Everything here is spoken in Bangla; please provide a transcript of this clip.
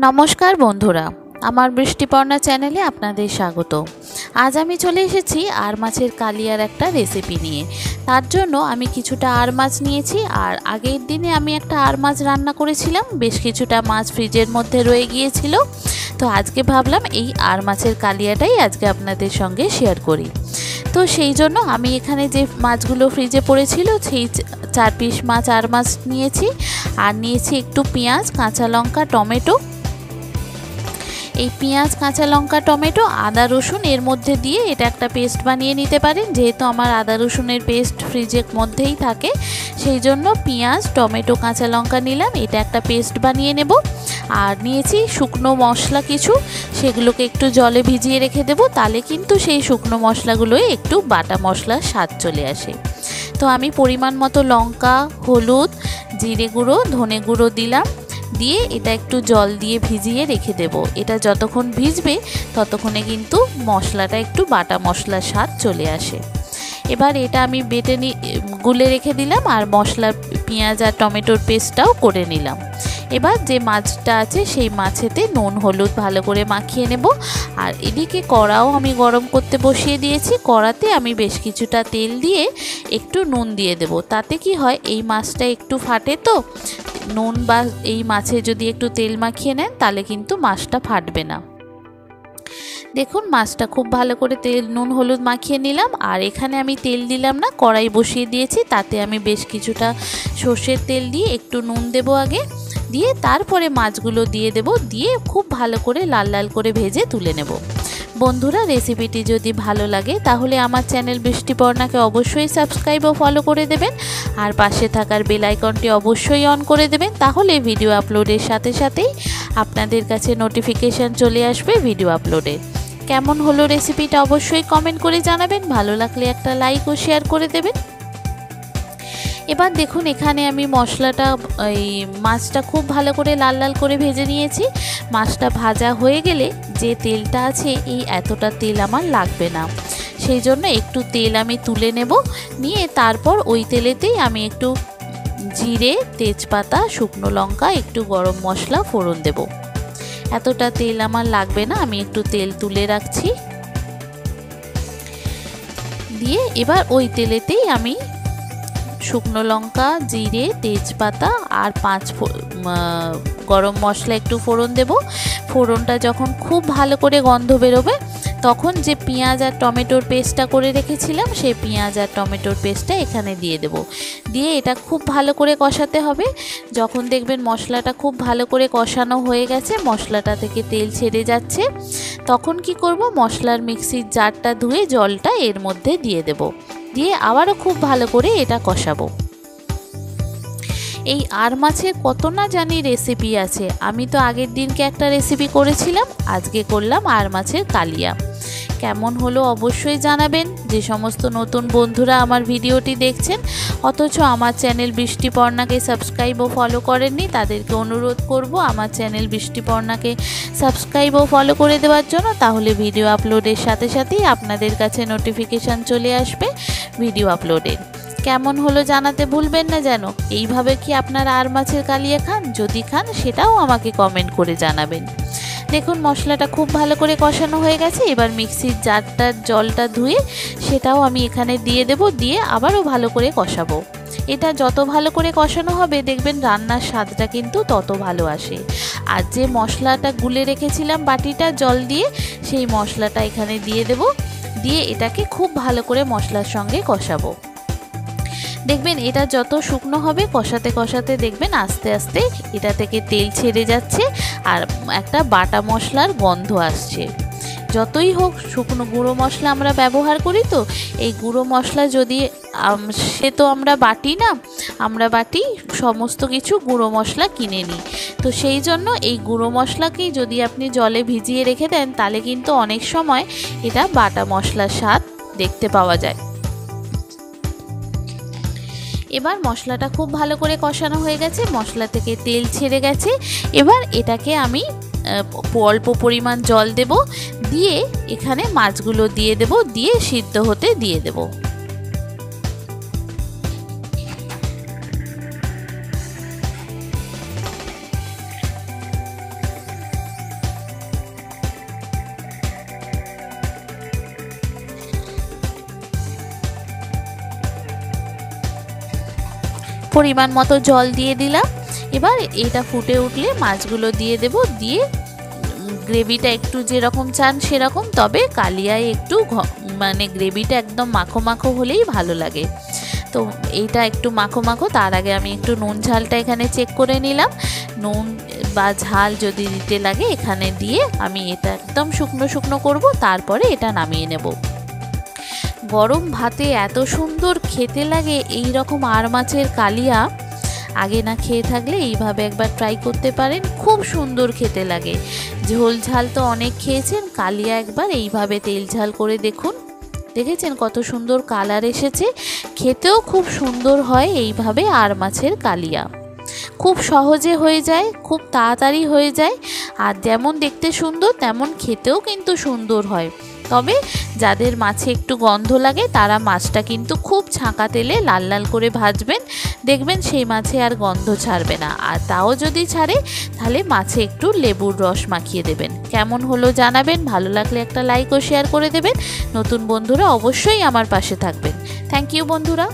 নমস্কার বন্ধুরা, আমার বৃষ্টিপর্ণা চ্যানেলে আপনাদের স্বাগত। আজ আমি চলে এসেছি আর মাছের কালিয়ার একটা রেসিপি নিয়ে। তার জন্য আমি কিছুটা আর মাছ নিয়েছি, আর আগের দিনে আমি একটা আর মাছ রান্না করেছিলাম, বেশ কিছুটা মাছ ফ্রিজের মধ্যে রয়ে গিয়েছিল। তো আজকে ভাবলাম এই আর মাছের কালিয়াটাই আজকে আপনাদের সঙ্গে শেয়ার করি। তো সেই জন্য আমি এখানে যে মাছগুলো ফ্রিজে পড়েছিল সেই 4 পিস মাছ আর মাছ নিয়েছি, আর নিয়েছি একটু পেঁয়াজ, কাঁচা লঙ্কা, টমেটো। এই পেঁয়াজ, কাঁচা লঙ্কা, টমেটো, আদা, রসুন এর মধ্যে দিয়ে এটা একটা পেস্ট বানিয়ে নিতে পারেন। যেহেতু আমার আদা রসুনের পেস্ট ফ্রিজের মধ্যেই থাকে, সেই জন্য পেঁয়াজ, টমেটো, কাঁচা লঙ্কা নিলাম, এটা একটা পেস্ট বানিয়ে নেব। আর নিয়েছি শুকনো মশলা কিছু, সেগুলোকে একটু জলে ভিজিয়ে রেখে দেব, তাহলে কিন্তু সেই শুকনো মশলাগুলোই একটু বাটা মশলার স্বাদ চলে আসে। তো আমি পরিমাণ মতো লঙ্কা, হলুদ, জিরে গুঁড়ো, ধনে গুঁড়ো দিলাম, দিয়ে এটা একটু জল দিয়ে ভিজিয়ে রেখে দেব। এটা যতক্ষণ ভিজবে ততক্ষণে কিন্তু মশলাটা একটু বাটা মশলার স্বাদ চলে আসে। এবার এটা আমি বেটে গুলে রেখে দিলাম, আর মশলার পেঁয়াজ আর টমেটোর পেস্টটাও করে নিলাম। এবার যে মাছটা আছে সেই মাছেতে নুন হলুদ ভালো করে মাখিয়ে নেব। আর এদিকে কড়াও আমি গরম করতে বসিয়ে দিয়েছি। কড়াতে আমি বেশ কিছুটা তেল দিয়ে একটু নুন দিয়ে দেব। তাতে কি হয়, এই মাছটা একটু ফাটে, তো নুন বা এই মাছে যদি একটু তেল মাখিয়ে নেন তাহলে কিন্তু মাছটা ফাটবে না। দেখুন মাছটা খুব ভালো করে তেল নুন হলুদ মাখিয়ে নিলাম। আর এখানে আমি তেল দিলাম না, কড়াই বসিয়ে দিয়েছি, তাতে আমি বেশ কিছুটা সর্ষের তেল দিয়ে একটু নুন দেব আগে, দিয়ে তারপরে মাছগুলো দিয়ে দেব, দিয়ে খুব ভালো করে লাল লাল করে ভেজে তুলে নেব। বন্ধুরা, রেসিপিটি যদি ভালো লাগে তাহলে আমার চ্যানেল বৃষ্টিপর্ণাকে অবশ্যই সাবস্ক্রাইব ও ফলো করে দেবেন, আর পাশে থাকার বেল আইকনটি অবশ্যই অন করে দেবেন। তাহলে ভিডিও আপলোডের সাথে সাথেই আপনাদের কাছে নোটিফিকেশান চলে আসবে ভিডিও আপলোডের। কেমন হলো রেসিপিটা অবশ্যই কমেন্ট করে জানাবেন, ভালো লাগলে একটা লাইক ও শেয়ার করে দেবেন। এবার দেখুন এখানে আমি মশলাটা, এই মাছটা খুব ভালো করে লাল লাল করে ভেজে নিয়েছি। মাছটা ভাজা হয়ে গেলে যে তেলটা আছে, এই এতটা তেল আমার লাগবে না, সেই জন্য একটু তেল আমি তুলে নেব। নিয়ে তারপর ওই তেলেতেই আমি একটু জিরে, তেজপাতা, শুকনো লঙ্কা, একটু গরম মশলা ফোড়ন দেব। এতটা তেল আমার লাগবে না, আমি একটু তেল তুলে রাখছি। দিয়ে এবার ওই তেলেতেই আমি শুকনো লঙ্কা, জিরে, তেজপাতা আর 5 গরম মশলা একটু ফোড়ন দেব। ফোড়নটা যখন খুব ভালো করে গন্ধ বেরোবে, তখন যে পেঁয়াজ আর টমেটোর পেস্টটা করে রেখেছিলাম, সেই পেঁয়াজ আর টমেটোর পেস্টটা এখানে দিয়ে দেব। দিয়ে এটা খুব ভালো করে কষাতে হবে। যখন দেখবেন মশলাটা খুব ভালো করে কষানো হয়ে গেছে, মশলাটা থেকে তেল ছেড়ে যাচ্ছে, তখন কি করব, মশলার মিক্সির জারটা ধুয়ে জলটা এর মধ্যে দিয়ে দেব, দিয়ে আবারও খুব ভালো করে এটা কষাবো। এই আর মাছের কত না জানি রেসিপি আছে। আমি তো আগের দিনকে একটা রেসিপি করেছিলাম, আজকে করলাম আর মাছের কালিয়া। কেমন হলো অবশ্যই জানাবেন। যে সমস্ত নতুন বন্ধুরা আমার ভিডিওটি দেখছেন অথচ আমার চ্যানেল বৃষ্টিপর্ণাকে সাবস্ক্রাইব ও ফলো করেননি, তাদেরকে অনুরোধ করব আমার চ্যানেল বৃষ্টিপর্ণাকে সাবস্ক্রাইব ও ফলো করে দেওয়ার জন্য। তাহলে ভিডিও আপলোডের সাথে সাথেই আপনাদের কাছে নোটিফিকেশান চলে আসবে ভিডিও আপলোডের। কেমন হলো জানাতে ভুলবেন না যেন। এইভাবে কি আপনারা আর মাছের কালিয়া খান? যদি খান সেটাও আমাকে কমেন্ট করে জানাবেন। দেখুন মশলাটা খুব ভালো করে কষানো হয়ে গেছে। এবার মিক্সির জারটার জলটা ধুয়ে সেটাও আমি এখানে দিয়ে দেব, দিয়ে আবারও ভালো করে কষাবো। এটা যত ভালো করে কষানো হবে দেখবেন রান্নার স্বাদটা কিন্তু তত ভালো আসে। আর যে মশলাটা গুলে রেখেছিলাম বাটিটা জল দিয়ে, সেই মশলাটা এখানে দিয়ে দেব, দিয়ে এটাকে খুব ভালো করে মশলার সঙ্গে কষাবো। দেখবেন এটা যত শুকনো হবে কষাতে কষাতে দেখবেন আস্তে আস্তে এটা থেকে তেল ছেড়ে যাচ্ছে, আর একটা বাটা মশলার গন্ধ আসছে। যতই হোক শুকনো গুঁড়ো মশলা আমরা ব্যবহার করি, তো এই গুঁড়ো মশলা যদি সে তো আমরা বাটি না, আমরা বাটি সমস্ত কিছু গুঁড়ো মশলা কিনে নিই। তো সেই জন্য এই গুঁড়ো মশলাকেই যদি আপনি জলে ভিজিয়ে রেখে দেন, তাহলে কিন্তু অনেক সময় এটা বাটা মশলার স্বাদ দেখতে পাওয়া যায়। এবার মশলাটা খুব ভালো করে কষানো হয়ে গেছে, মশলা থেকে তেল ছেড়ে গেছে। এবার এটাকে আমি অল্প পরিমাণ জল দেব, দিয়ে এখানে মাছগুলো দিয়ে দেব, দিয়ে সিদ্ধ হতে দিয়ে দেব। পরিমাণ মতো জল দিয়ে দিলাম। এবার এটা ফুটে উঠলে মাছগুলো দিয়ে দেব, দিয়ে গ্রেভিটা একটু যেরকম চান সেরকম, তবে কালিয়ায় একটু মানে গ্রেভিটা একদম মাখো মাখো হলেই ভালো লাগে। তো এইটা একটু মাখো মাখো, তার আগে আমি একটু নুন ঝালটা এখানে চেক করে নিলাম। নুন বা ঝাল যদি দিতে লাগে এখানে দিয়ে আমি এটা একদম শুকনো শুকনো করব, তারপরে এটা নামিয়ে নেব। গরম ভাতে এত সুন্দর খেতে লাগে এই রকম আর মাছের কালিয়া, আগে না খেয়ে থাকলে এইভাবে একবার ট্রাই করতে পারেন, খুব সুন্দর খেতে লাগে। ঝোল ঝাল তো অনেক খেয়েছেন, কালিয়া একবার এইভাবে তেল ঝাল করে দেখুন। দেখেছেন কত সুন্দর কালার এসেছে, খেতেও খুব সুন্দর হয় এইভাবে আর মাছের কালিয়া। খুব সহজে হয়ে যায়, খুব তাড়াতাড়ি হয়ে যায়, আর যেমন দেখতে সুন্দর তেমন খেতেও কিন্তু সুন্দর হয়। তবে যাদের মাছে একটু গন্ধ লাগে তারা মাছটা কিন্তু খুব ছাঁকা তেলে লাল লাল করে ভাজবেন, দেখবেন সেই মাছে আর গন্ধ ছাড়বে না। আর তাও যদি ছাড়ে তাহলে মাছে একটু লেবুর রস মাখিয়ে দেবেন। কেমন হলো জানাবেন, ভালো লাগলে একটা লাইক ও শেয়ার করে দেবেন। নতুন বন্ধুরা অবশ্যই আমার পাশে থাকবেন। থ্যাংক ইউ বন্ধুরা।